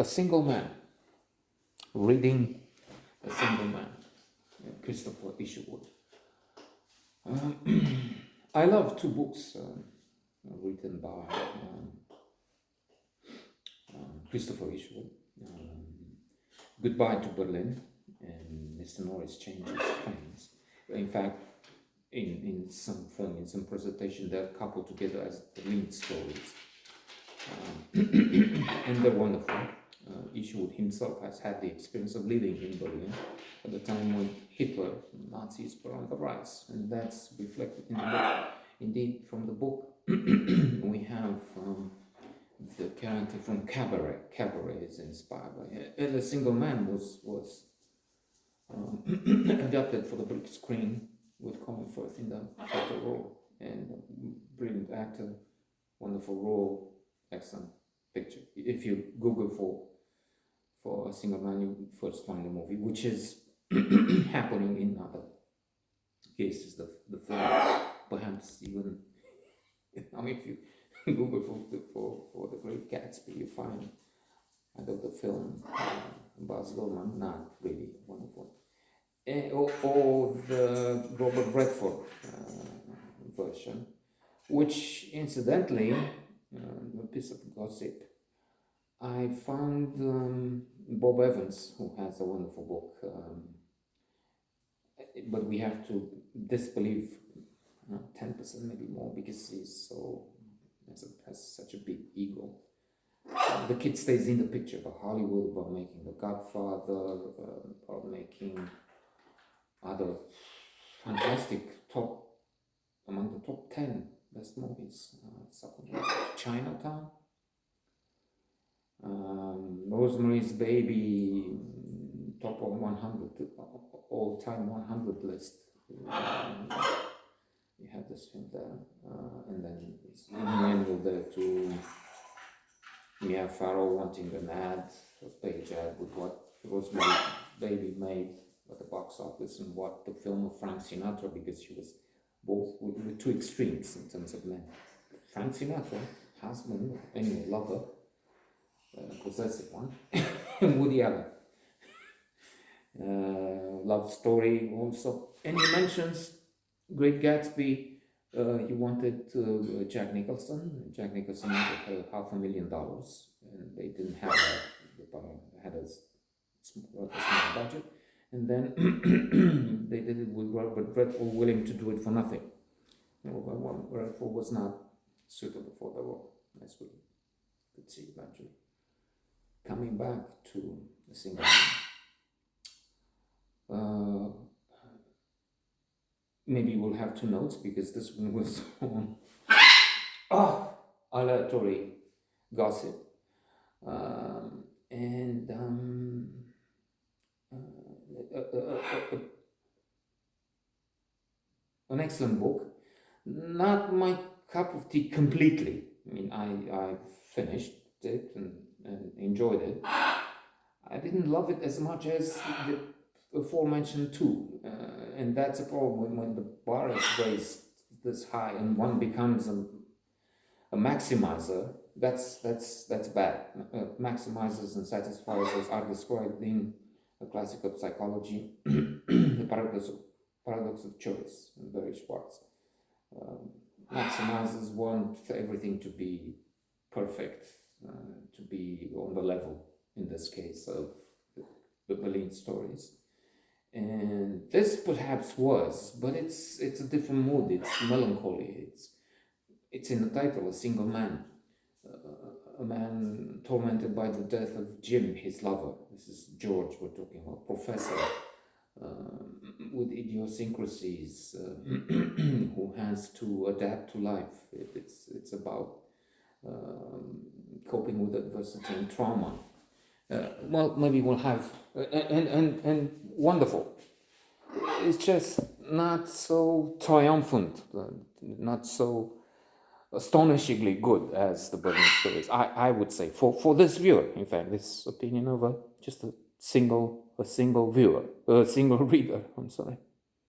A Single Man, reading A Single Man, Christopher Isherwood. I love two books written by Christopher Isherwood. Goodbye to Berlin and Mr. Norris Changes Plans. In fact, in some form, in some presentation, they're coupled together as the lead stories. And they're wonderful. Isherwood himself has had the experience of living in Berlin at the time when Hitler, Nazis were on the rise, and that's reflected in the book. Indeed, from the book, we have the character from Cabaret. Cabaret is inspired by it. And A Single Man was adapted for the big screen with Colin Firth in the title role, and brilliant actor, wonderful role, excellent picture. If you Google for A Single Man, you first find the movie, which is happening in other cases. The film, perhaps even, if you Google for The Great Gatsby, you find either the film Baz Luhrmann, not really wonderful, or the Robert Redford version, which incidentally, a piece of gossip, I found Bob Evans, who has a wonderful book, but we have to disbelieve 10% maybe more, because he's has such a big ego. The kid stays in the picture about Hollywood, about making The Godfather, about making other fantastic among the top 10 best movies, something like Chinatown, Rosemary's Baby, top of 100, all-time 100 list. You have this film there, and then it's innuendo there to Mia Farrow wanting an ad, a page ad, with what Rosemary's Baby made at the box office and what the film of Frank Sinatra, because she was both with two extremes in terms of men. Frank Sinatra, husband, anyway, lover, possessive one, and Woody Allen. Love story also. And he mentions Great Gatsby. He wanted Jack Nicholson. Jack Nicholson wanted $500,000, and they didn't have had a small budget. And then they did it with Robert Redford, willing to do it for nothing. Redford was not suitable for the role, as we could see eventually. Coming back to A Single Man. Maybe we'll have two notes, because this one was on aleatory gossip. An excellent book. Not my cup of tea completely. I mean, I finished it and enjoyed it. I didn't love it as much as the aforementioned two, and that's a problem when the bar is raised this high and one becomes a maximizer. That's bad. Maximizers and satisfiers are described in the classical psychology, the paradox of choice in various parts. Maximizers want everything to be perfect, to be on the level, in this case, of the Berlin stories. And this perhaps was, but it's a different mood. It's melancholy. It's in the title, A Single Man. A man tormented by the death of Jim, his lover. This is George we're talking about, professor, with idiosyncrasies, who has to adapt to life. It's about coping with adversity and trauma. Well, maybe we'll have, and wonderful. It's just not so triumphant, not so astonishingly good as the Berlin stories, I would say, for this viewer. In fact, this opinion of just a single viewer, a single reader, I'm sorry.